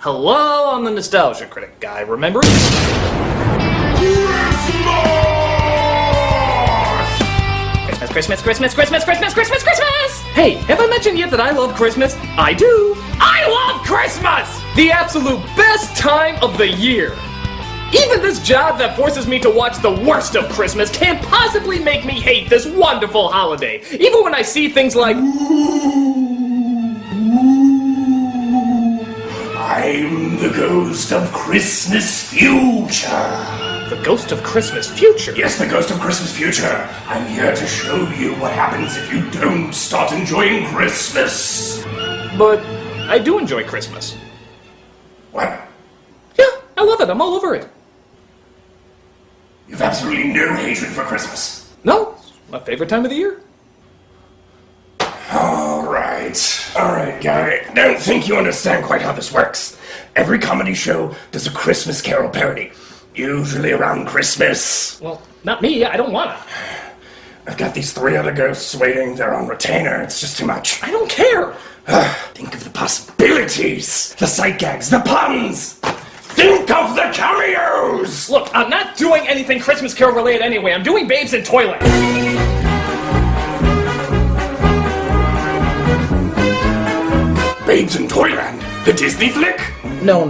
Hello, I'm the Nostalgia Critic guy, remember? Christmas, Christmas, Christmas, Christmas, Christmas, Christmas! Hey, have I mentioned yet that I love Christmas? I do! I love Christmas! The absolute best time of the year! Even this job that forces me to watch the worst of Christmas can't possibly make me hate this wonderful holiday. Even when I see things like... I'm the ghost of Christmas future. The ghost of Christmas future? Yes, the ghost of Christmas future. I'm here to show you what happens if you don't start enjoying Christmas. But I do enjoy Christmas. What? Yeah, I love it. I'm all over it. You've absolutely no hatred for Christmas. No, it's my favorite time of the year. Alright, Gary. Don't think you understand quite how this works. Every comedy show does a Christmas Carol parody. Usually around Christmas. Well, not me. I don't wanna. I've got these 3 other ghosts waiting. They're on retainer. It's just too much. I don't care. Think of the possibilities. The sight gags. The puns. Think of the cameos. Look, I'm not doing anything Christmas Carol related anyway. I'm doing Babes in Toyland. Babes in Toyland? The Disney flick? No.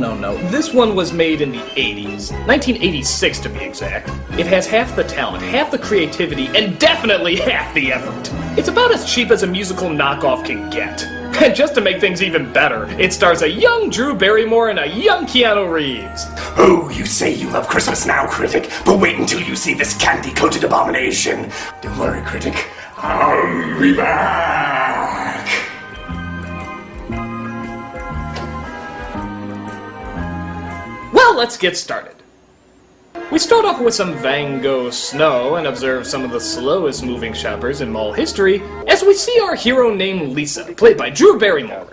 This one was made in the 80s. 1986 to be exact. It has half the talent, half the creativity, and definitely half the effort. It's about as cheap as a musical knockoff can get. And just to make things even better, it stars a young Drew Barrymore and a young Keanu Reeves. Oh, you say you love Christmas now, Critic, but wait until you see this candy-coated abomination. Don't worry, Critic. I'll be back. Well, let's get started. We start off with some Van Gogh snow and observe some of the slowest moving shoppers in mall history as we see our hero named Lisa, played by Drew Barrymore.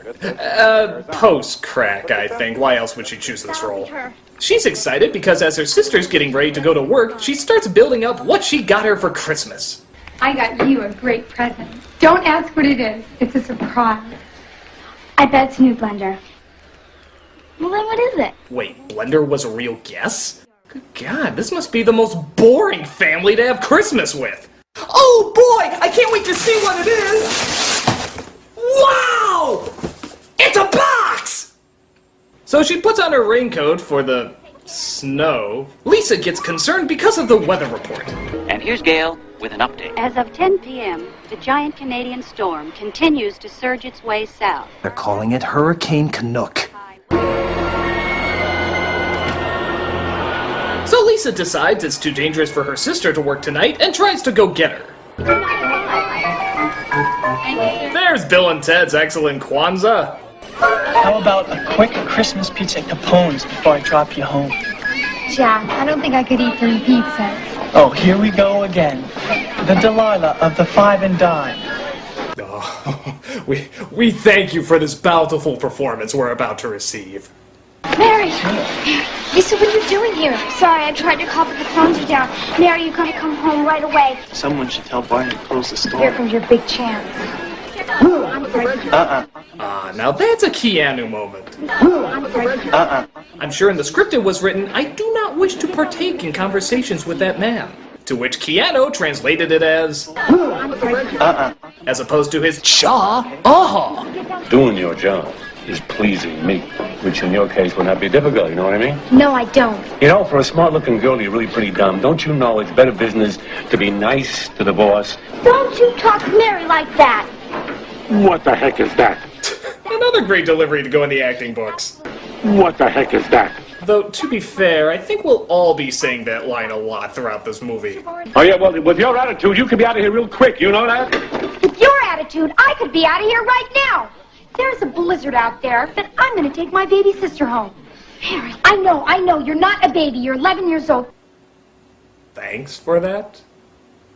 Post-crack, I think. Why else would she choose this role? She's excited because as her sister's getting ready to go to work, she starts building up what she got her for Christmas. I got you a great present. Don't ask what it is. It's a surprise. I bet it's a new blender. Well, then what is it? Wait, Blender was a real guess? Good God, this must be the most boring family to have Christmas with. Oh boy, I can't wait to see what it is! Wow! It's a box! So she puts on her raincoat for the snow. Lisa gets concerned because of the weather report. And here's Gail with an update. As of 10 p.m., the giant Canadian storm continues to surge its way south. They're calling it Hurricane Canuck. So Lisa decides it's too dangerous for her sister to work tonight and tries to go get her. There's Bill and Ted's excellent Kwanzaa. How about a quick Christmas pizza at Capone's before I drop you home? Jack, I don't think I could eat 3 pizzas. Oh, here we go again. The Delilah of the 5 and dime. Oh, we thank you for this bountiful performance we're about to receive. Mary! Lisa, what are you doing here? Sorry, I tried to call, but the phones are down. Mary, you gotta come home right away. Someone should tell Barney to close the store. Here comes your big chance. Now that's a Keanu moment. I'm sure in the script it was written, I do not wish to partake in conversations with that man. To which Keanu translated it as, as opposed to his cha. Doing your job is pleasing me, which in your case would not be difficult, you know what I mean? No, I don't. You know, for a smart-looking girl, you're really pretty dumb. Don't you know it's better business to be nice to the boss? Don't you talk to Mary like that. What the heck is that? Another great delivery to go in the acting books. What the heck is that? Though, to be fair, I think we'll all be saying that line a lot throughout this movie. Oh, yeah, well, with your attitude, you could be out of here real quick, you know that? With your attitude, I could be out of here right now. There's a blizzard out there, but I'm going to take my baby sister home. Mary, I know, you're not a baby. You're 11 years old. Thanks for that.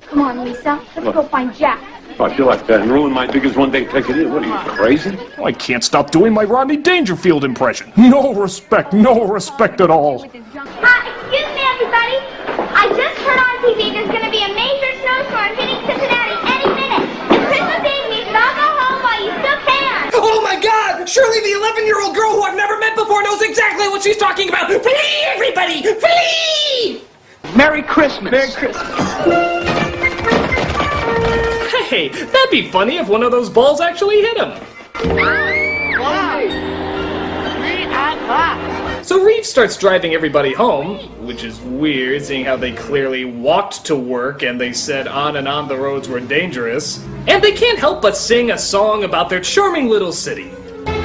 Come on, Lisa. Let's go find Jack. Oh, I feel like that and ruin my biggest one-day ticket. What are you, crazy? I can't stop doing my Rodney Dangerfield impression. No respect at all. Excuse me, everybody. I just heard on TV there's going to be a major snowstorm hitting Cincinnati any minute. It's Christmas Eve, you should all go home while you still can. Oh my God! Surely the 11-year-old girl who I've never met before knows exactly what she's talking about! Flee, everybody! Flee! Merry Christmas! Merry Christmas! Hey, that'd be funny if one of those balls actually hit him. So Reeves starts driving everybody home, which is weird, seeing how they clearly walked to work and they said on and on the roads were dangerous. And they can't help but sing a song about their charming little city.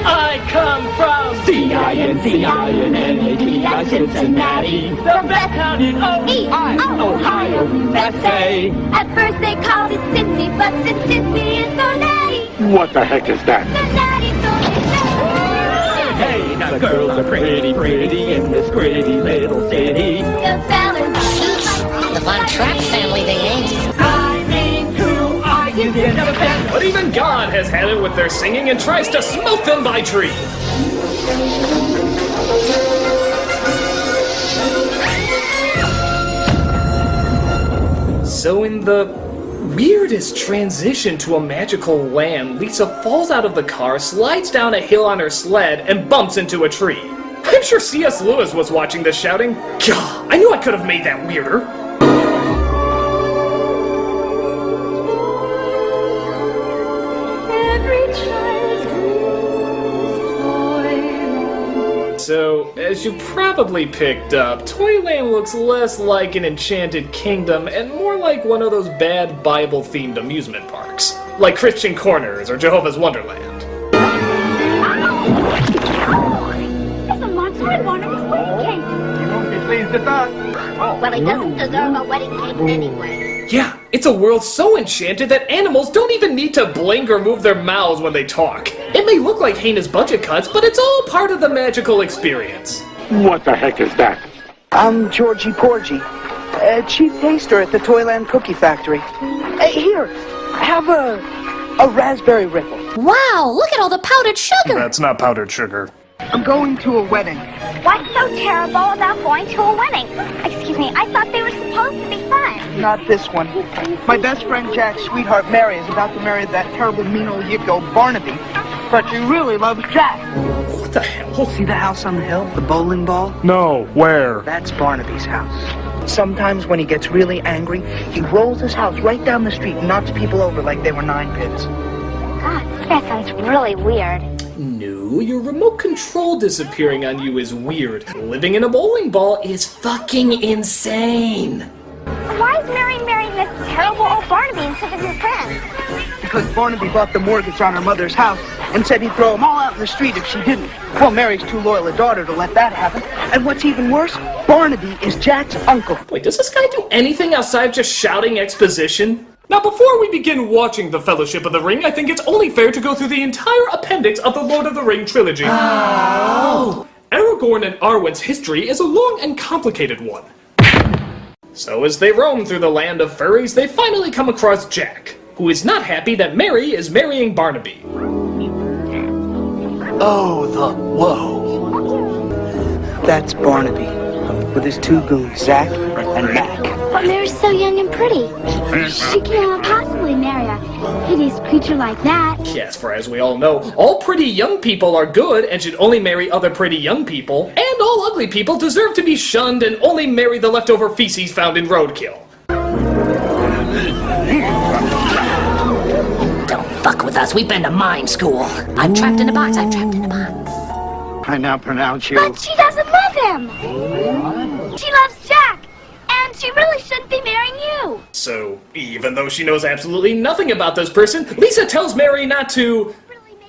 I come from C-I-N-C-I-N-N-A-T-I, Cincinnati, the best town in Ohio, USA. At first they called it Cincy, but since Cincy is so natty, What the heck is that? so natty, so they say. Hey, now the girls are pretty, pretty in this gritty little city. The fellas The Von Trapp family, they ain't. I mean, who are you? You never been. But even God has had it with their singing and tries to smoke them by tree. So in the weirdest transition to a magical land, Lisa falls out of the car, slides down a hill on her sled, and bumps into a tree. I'm sure C.S. Lewis was watching this shouting, "Gah, I knew I could have made that weirder." So, as you probably picked up, Toyland looks less like an enchanted kingdom and more like one of those bad Bible-themed amusement parks, like Christian Corners or Jehovah's Wonderland. It's a monster at Barnaby's wedding cake. You won't be pleased at that. Well, he doesn't deserve a wedding cake anyway. Yeah, it's a world so enchanted that animals don't even need to blink or move their mouths when they talk. It may look like heinous budget cuts, but it's all part of the magical experience. What the heck is that? I'm Georgie Porgy, chief taster at the Toyland Cookie Factory. Here, have a raspberry ripple. Wow, look at all the powdered sugar. That's not powdered sugar. I'm going to a wedding. What's so terrible about going to a wedding? Excuse me, I thought they were supposed to be fun. Not this one. My best friend Jack's sweetheart Mary is about to marry that terrible mean old yicko Barnaby, but she really loves Jack. What the hell? See the house on the hill, the bowling ball? No, where? That's Barnaby's house. Sometimes when he gets really angry, he rolls his house right down the street and knocks people over like they were 9 pins. God, that sounds really weird. No, your remote control disappearing on you is weird. Living in a bowling ball is fucking insane. Why is Mary marrying this terrible old Barnaby instead of your friend? Because Barnaby bought the mortgage on her mother's house and said he'd throw them all out in the street if she didn't. Well, Mary's too loyal a daughter to let that happen. And what's even worse, Barnaby is Jack's uncle. Wait, does this guy do anything outside of just shouting exposition? Now, before we begin watching The Fellowship of the Ring, I think it's only fair to go through the entire appendix of the Lord of the Ring trilogy. Oh! Aragorn and Arwen's history is a long and complicated one. So as they roam through the land of furries, they finally come across Jack, who is not happy that Mary is marrying Barnaby. Oh, whoa. That's Barnaby, with his 2 goons, Zach and Mac. But Mary's so young and pretty. She can't possibly marry a hideous creature like that. Yes, for as we all know, all pretty young people are good and should only marry other pretty young people, and all ugly people deserve to be shunned and only marry the leftover feces found in roadkill. Don't fuck with us, we've been to mime school. I'm trapped in a box, I'm trapped in a box. I now pronounce you. But she doesn't love him. She loves Jack. And she really shouldn't be marrying you. So, even though she knows absolutely nothing about this person, Lisa tells Mary not to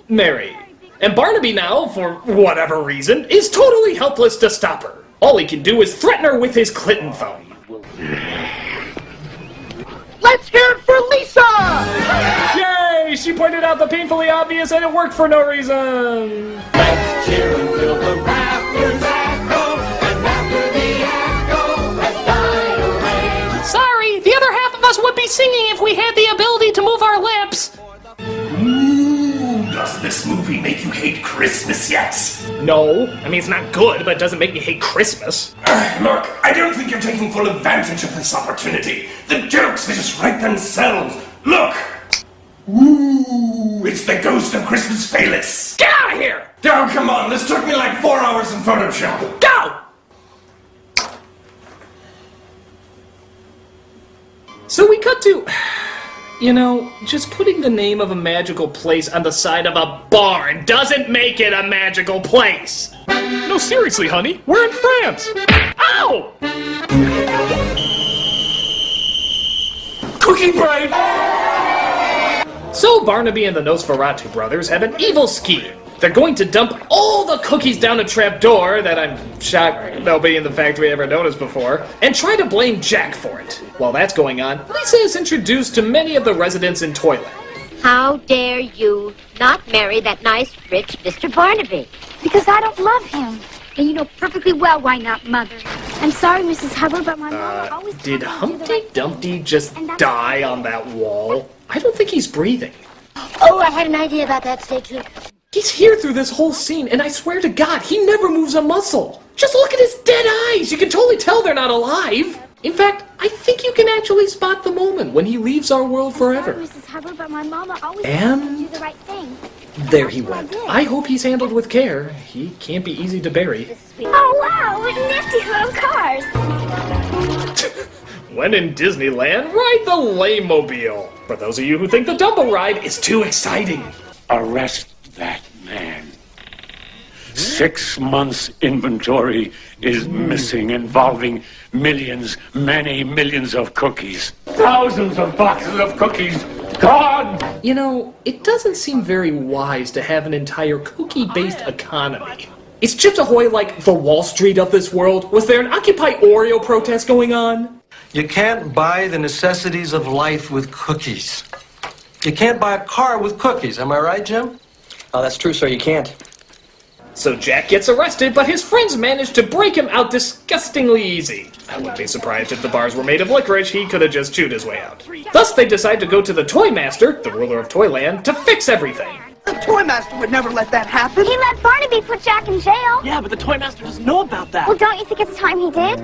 marry. And Barnaby now, for whatever reason, is totally helpless to stop her. All he can do is threaten her with his clinton thumb. Let's hear it for Lisa! Yay! She pointed out the painfully obvious and it worked for no reason. Let's cheer until the rafters echo, and after the echo has died away. Sorry, the other half of us would be singing if we had the ability to move our lips. Ooh, does this movie make you hate Christmas yet? No, I mean it's not good, but it doesn't make me hate Christmas. Look, I don't think you're taking full advantage of this opportunity. The jokes, they just write themselves. Look! Ooh, it's the ghost of Christmas Phallus. Get out of here! Oh, come on, this took me like 4 hours in Photoshop. Go! So we cut to... You know, just putting the name of a magical place on the side of a barn doesn't make it a magical place! No, seriously, honey, we're in France! Ow! Cookie brain! So Barnaby and the Nosferatu brothers have an evil scheme. They're going to dump all the cookies down a trapdoor that I'm shocked nobody in the factory ever noticed before, and try to blame Jack for it. While that's going on, Lisa is introduced to many of the residents in Toyland. How dare you not marry that nice, rich Mr. Barnaby? Because I don't love him. And you know perfectly well why not, Mother. I'm sorry, Mrs. Hubbard, but my mother always Did told me to do the Humpty right Dumpty just die on that wall? I don't think he's breathing. Oh, I had an idea about that. Stay tuned. He's here through this whole scene, and I swear to God, he never moves a muscle. Just look at his dead eyes. You can totally tell they're not alive. In fact, I think you can actually spot the moment when he leaves our world forever. Sorry, Mrs. Hubbard, but my mama always And- told me to do the right thing. There he went. I hope he's handled with care. He can't be easy to bury. Oh, wow, nifty little cars. When in Disneyland, ride the Lame-mobile. For those of you who think the Dumbo ride is too exciting. Arrest that man. 6 months inventory is missing, involving millions, many millions of cookies. Thousands of boxes of cookies gone! You know, it doesn't seem very wise to have an entire cookie-based economy. Is Chips Ahoy like the Wall Street of this world? Was there an Occupy Oreo protest going on? You can't buy the necessities of life with cookies. You can't buy a car with cookies. Am I right, Jim? Oh, that's true, sir. You can't. So Jack gets arrested, but his friends manage to break him out disgustingly easy. I wouldn't be surprised if the bars were made of licorice. He could have just chewed his way out. Thus, they decide to go to the Toy Master, the ruler of Toyland, to fix everything. The Toy Master would never let that happen. He let Barnaby put Jack in jail. Yeah, but the Toy Master doesn't know about that. Well, don't you think it's time he did?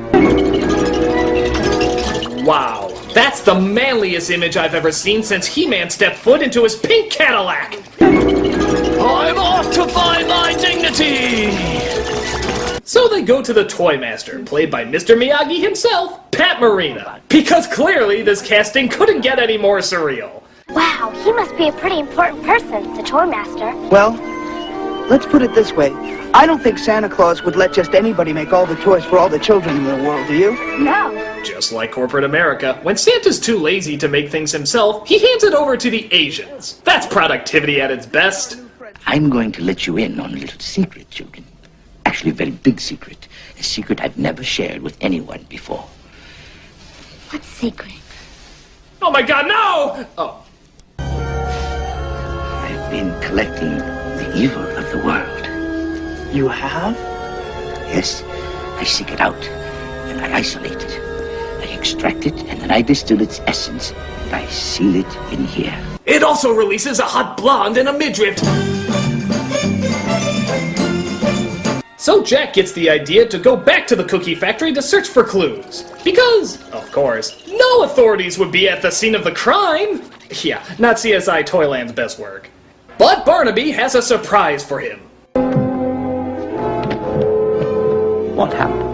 Wow, that's the manliest image I've ever seen since He-Man stepped foot into his pink Cadillac. I'm off to find my dignity! So they go to the Toy Master, played by Mr. Miyagi himself, Pat Morita. Because clearly this casting couldn't get any more surreal. Wow, he must be a pretty important person, the Toy Master. Well, let's put it this way. I don't think Santa Claus would let just anybody make all the toys for all the children in the world, do you? No. Just like corporate America, when Santa's too lazy to make things himself, he hands it over to the Asians. That's productivity at its best. I'm going to let you in on a little secret, children. Actually, a very big secret. A secret I've never shared with anyone before. What secret? Oh my God, no! Oh. I've been collecting the evil of the world. You have? Yes, I seek it out, and I isolate it. I extract it, and then I distill its essence, and I seal it in here. It also releases a hot blonde and a midriff. So Jack gets the idea to go back to the cookie factory to search for clues. Because, of course, no authorities would be at the scene of the crime. Yeah, not CSI Toyland's best work. But Barnaby has a surprise for him. What happened?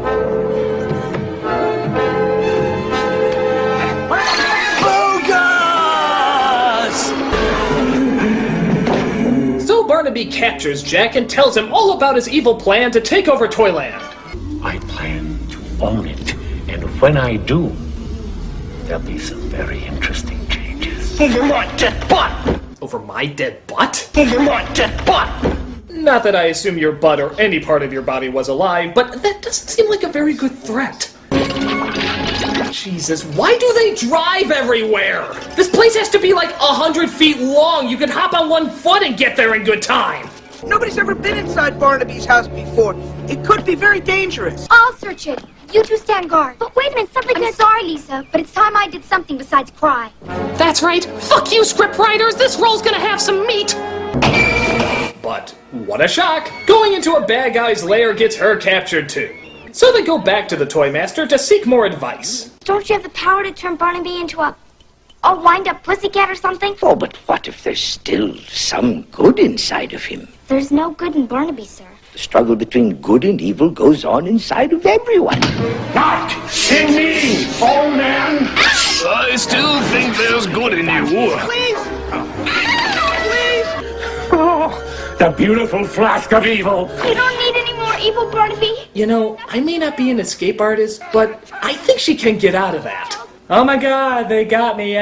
So Barnaby captures Jack and tells him all about his evil plan to take over Toyland. I plan to own it, and when I do, there'll be some very interesting changes. Over my dead butt! Over my dead butt? Over my dead butt! Not that I assume your butt or any part of your body was alive, but that doesn't seem like a very good threat. Jesus, why do they drive everywhere? This place has to be like 100 feet long. You could hop on one foot and get there in good time. Nobody's ever been inside Barnaby's house before. It could be very dangerous. I'll search it. You two stand guard. But wait a minute, something I'm sorry, Lisa, but it's time I did something besides cry. That's right. Fuck you, scriptwriters. This role's gonna have some meat. But what a shock. Going into a bad guy's lair gets her captured too. So they go back to the Toy Master to seek more advice. Don't you have the power to turn Barnaby into a all wind up pussycat or something? Oh, but what if there's still some good inside of him? There's no good in Barnaby, sir. The struggle between good and evil goes on inside of everyone. Not in me, old man! I still think there's good in you. Please! Please! Oh, the beautiful flask of evil. You don't need any more evil, Barnaby. You know, I may not be an escape artist, but I think she can get out of that. Oh my god, they got me,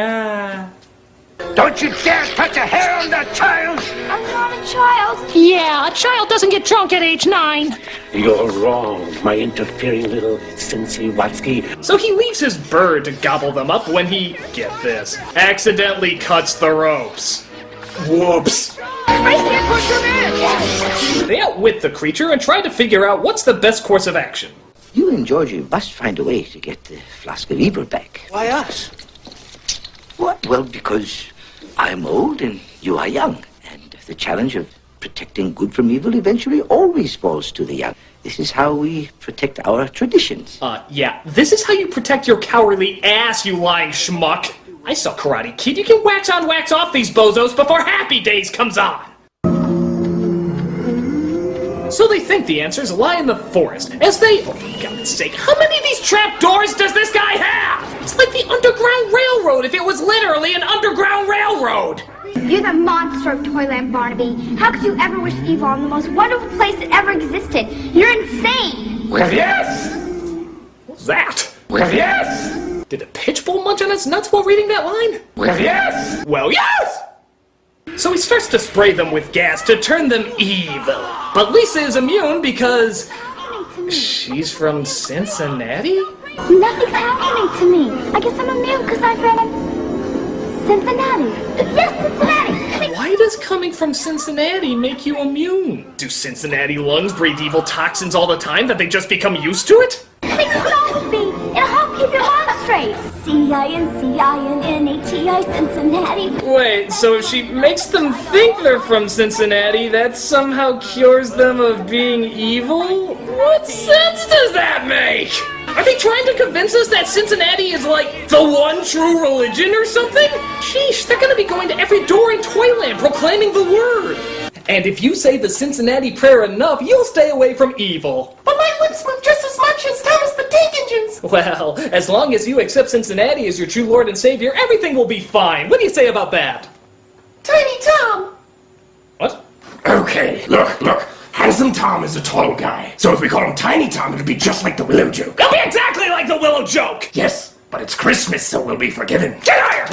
Don't you dare touch a hair on that child! I'm not a child. Yeah, a child doesn't get drunk at age 9. You're wrong, my interfering little Cincy Watsky. So he leaves his bird to gobble them up when he, get this, accidentally cuts the ropes. Whoops. I can't push him in! They outwit the creature and try to figure out what's the best course of action. You and Georgie must find a way to get the flask of evil back. Why us? What? Well, because I'm old and you are young. And the challenge of protecting good from evil eventually always falls to the young. This is how we protect our traditions. Yeah, this is how you protect your cowardly ass, you lying schmuck. I saw Karate Kid. You can wax on, wax off these bozos before Happy Days comes on. So they think the answers lie in the forest, as they, oh for God's sake, how many of these trap doors does this guy have? It's like the Underground Railroad if it was literally an underground railroad. You're the monster of Toyland, Barnaby. How could you ever wish evil on the most wonderful place that ever existed? You're insane. Well, yes! What's that? Well, yes! Did a pitch bull munch on its nuts while reading that line? Well, yes! Well, yes! So he starts to spray them with gas to turn them evil. But Lisa is immune because she's from Cincinnati? Nothing's happening to me. I guess I'm immune because I'm from Cincinnati. Yes, Cincinnati! Why does coming from Cincinnati make you immune? Do Cincinnati lungs breathe evil toxins all the time that they just become used to it? They could always be. It'll help keep your lungs straight. C-I-N-C-I-N-N-A-T-I, Cincinnati. Wait, so if she makes them think they're from Cincinnati, that somehow cures them of being evil? What sense does that make? Are they trying to convince us that Cincinnati is like the one true religion or something? Sheesh, they're gonna be going to every door in Toyland proclaiming the word. And if you say the Cincinnati prayer enough, you'll stay away from evil. But my lips move just as much as Thomas the Tank Engine's. Well, as long as you accept Cincinnati as your true Lord and Savior, everything will be fine. What do you say about that? Tiny Tom. What? Okay, look. Handsome Tom is a tall guy. So if we call him Tiny Tom, it'll be just like the Willow joke. It'll be exactly like the Willow joke! Yes, but it's Christmas, so we'll be forgiven. Get higher!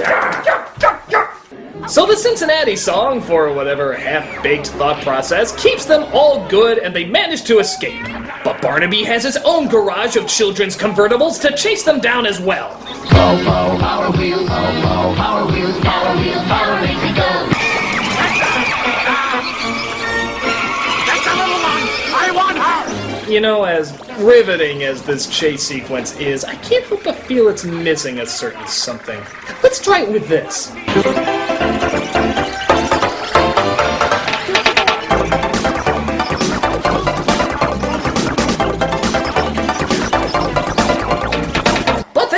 So the Cincinnati song, for whatever half-baked thought process, keeps them all good and they manage to escape. But Barnaby has his own garage of children's convertibles to chase them down as well. Go, go, Power Wheels, go, go, Power Wheels, Power Wheels, Power makes me go. That's a little one! I want her! You know, as riveting as this chase sequence is, I can't help but feel it's missing a certain something. Let's try it with this.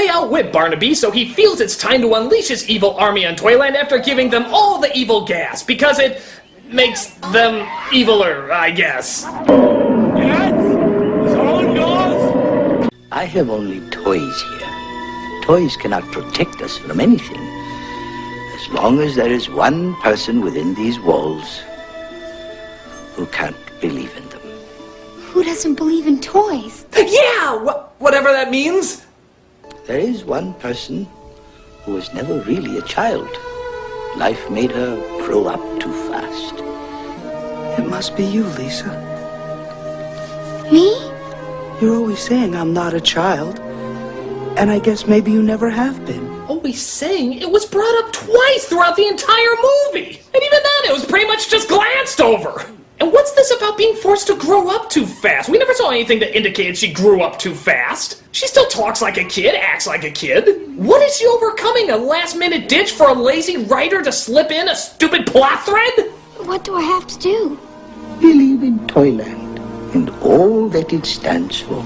Outwit Barnaby, so he feels it's time to unleash his evil army on Toyland after giving them all the evil gas, because it makes them eviler, I guess. I have only toys here. Toys cannot protect us from anything. As long as there is one person within these walls who can't believe in them. Who doesn't believe in toys? Yeah! Whatever that means! There is one person who was never really a child. Life made her grow up too fast. It must be you, Lisa. Me? You're always saying I'm not a child. And I guess maybe you never have been. Always saying? It was brought up twice throughout the entire movie! And even then, it was pretty much just glanced over! And what's this about being forced to grow up too fast? We never saw anything that indicated she grew up too fast. She still talks like a kid, acts like a kid. What is she overcoming? A last-minute ditch for a lazy writer to slip in a stupid plot thread? What do I have to do? Believe in Toyland and all that it stands for.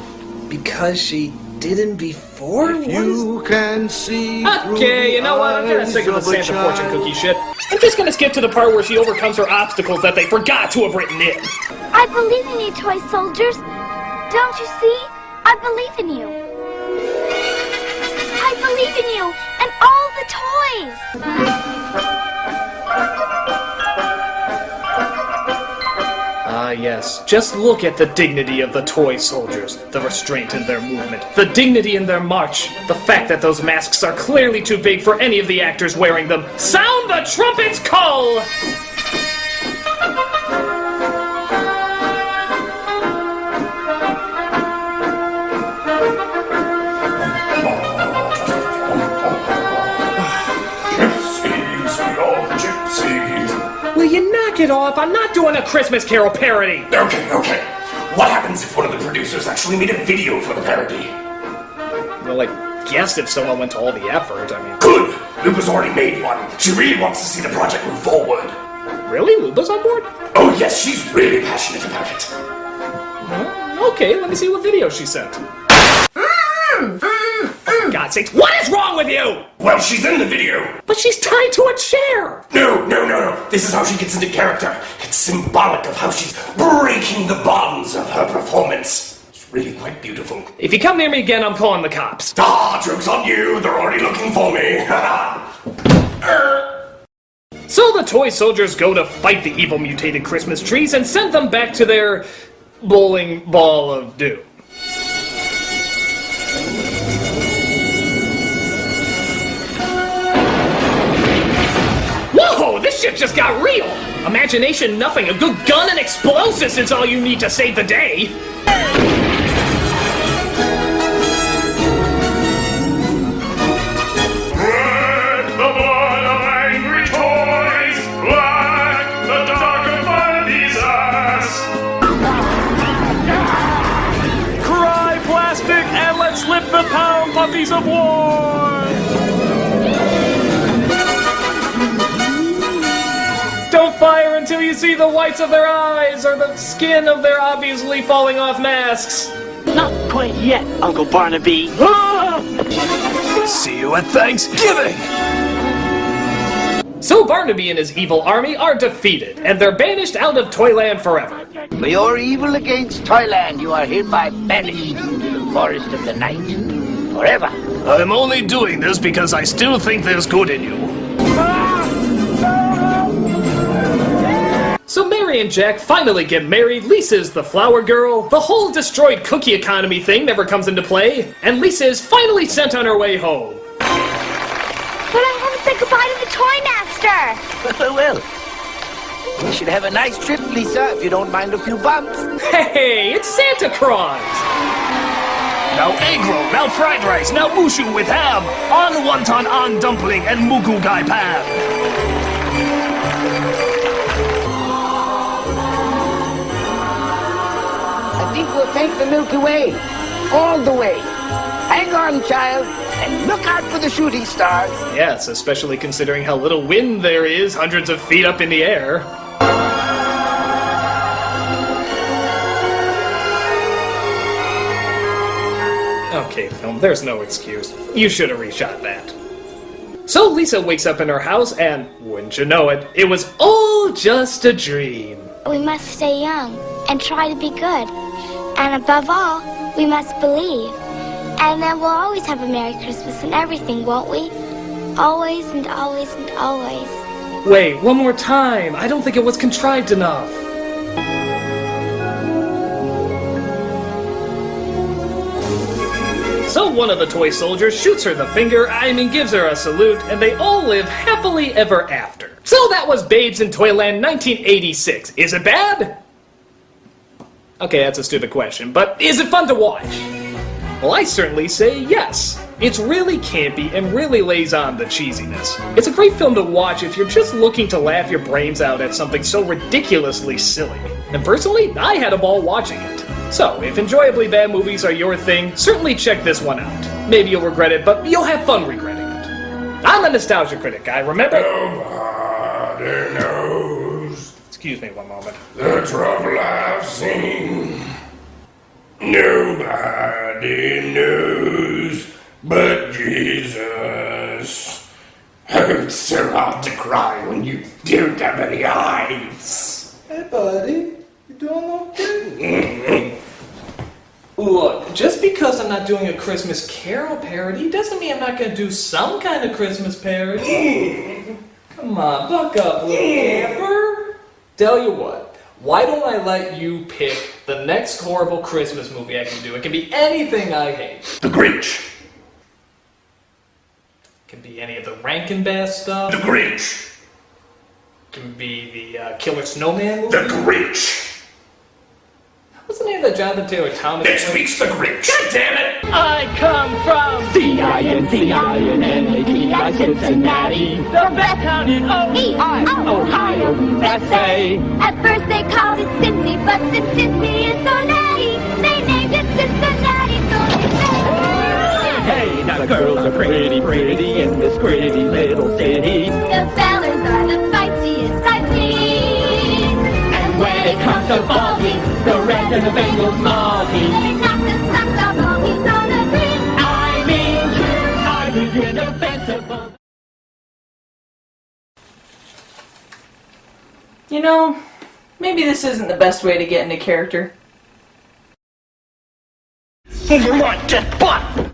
Because she didn't before? You can see. Okay, you know what? I'm kinda sick of the Santa fortune cookie shit. I'm just gonna skip to the part where she overcomes her obstacles that they forgot to have written in. I believe in you, toy soldiers. Don't you see? I believe in you. I believe in you and all the toys. Ah, yes. Just look at the dignity of the toy soldiers, the restraint in their movement, the dignity in their march, the fact that those masks are clearly too big for any of the actors wearing them. Sound the trumpet's call! Will you knock it off? I'm not doing a Christmas Carol parody! Okay. What happens if one of the producers actually made a video for the parody? Well, I guess if someone went to all the effort, I mean... Good! Lupa's already made one. She really wants to see the project move forward. Really? Lupa's on board? Oh yes, she's really passionate about it. Well, okay, let me see what video she sent. For God's sakes, what is wrong with you? Well, she's in the video. But she's tied to a chair. No. This is how she gets into character. It's symbolic of how she's breaking the bonds of her performance. It's really quite beautiful. If you come near me again, I'm calling the cops. Ah, joke's on you. They're already looking for me. So the toy soldiers go to fight the evil mutated Christmas trees and send them back to their bowling ball of doom. Whoa, this shit just got real! Imagination nothing, a good gun and explosives is all you need to save the day! Cry plastic and let's lift the pound puppies of war! Don't fire until you see the whites of their eyes or the skin of their obviously falling off masks. Not quite yet, Uncle Barnaby. See you at Thanksgiving! So Barnaby and his evil army are defeated, and they're banished out of Toyland forever. For your evil against Toyland, you are hereby banished into the forest of the night. Forever. I'm only doing this because I still think there's good in you. So Mary and Jack finally get married, Lisa's the flower girl, the whole destroyed cookie economy thing never comes into play, and Lisa is finally sent on her way home. But I want to say goodbye to the Toy Master! Well, we should have a nice trip, Lisa, if you don't mind a few bumps. Hey, it's Santa Claus! Now egg roll, now fried rice, now mushu with ham, on wonton, on dumpling, and mugu gai pan. I think we'll take the Milky Way. All the way. Hang on, child, and look out for the shooting stars. Yes, especially considering how little wind there is hundreds of feet up in the air. Okay, film, there's no excuse. You should have reshot that. So Lisa wakes up in her house and, wouldn't you know it, it was all just a dream. We must stay young and try to be good. And above all, we must believe. And then we'll always have a Merry Christmas and everything, won't we? Always and always and always. Wait, one more time. I don't think it was contrived enough. So one of the toy soldiers shoots her the finger, gives her a salute, and they all live happily ever after. So that was Babes in Toyland 1986. Is it bad? Okay, that's a stupid question, but is it fun to watch? Well, I certainly say yes. It's really campy and really lays on the cheesiness. It's a great film to watch if you're just looking to laugh your brains out at something so ridiculously silly. And personally, I had a ball watching it. So, if enjoyably bad movies are your thing, certainly check this one out. Maybe you'll regret it, but you'll have fun regretting it. I'm the Nostalgia Critic guy, remember? Nobody knows. Excuse me one moment. The trouble I've seen. No Nobody knows but Jesus. Hurts so hard to cry when you don't have any eyes. Hey, buddy. You doing okay? Look, just because I'm not doing a Christmas Carol parody doesn't mean I'm not going to do some kind of Christmas parody. Come on, buck up, little camper. Tell you what, why don't I let you pick the next horrible Christmas movie I can do? It can be anything I hate. The Grinch. It can be any of the Rankin Bass stuff. The Grinch. It can be the Killer Snowman movie. The Grinch. What's the name of that Jonathan Taylor Thomas? Next week's The Grinch. God damn it! I come from C-I-N-C-I-N-N-A-T-I, Cincinnati, the best town in Ohio, USA. At first they called it Cincy, but since Cincy is so natty, they named it Cincinnati, so they say. Hey, now the girls are pretty, pretty in this gritty little city. The fellas are the feistiest feisty. And when it comes to ball games, the Reds and the Bengals malty. They knock the socks off monkeys on the green. I mean, true, are indefensible. You know, maybe this isn't the best way to get into character. Come on, just butt!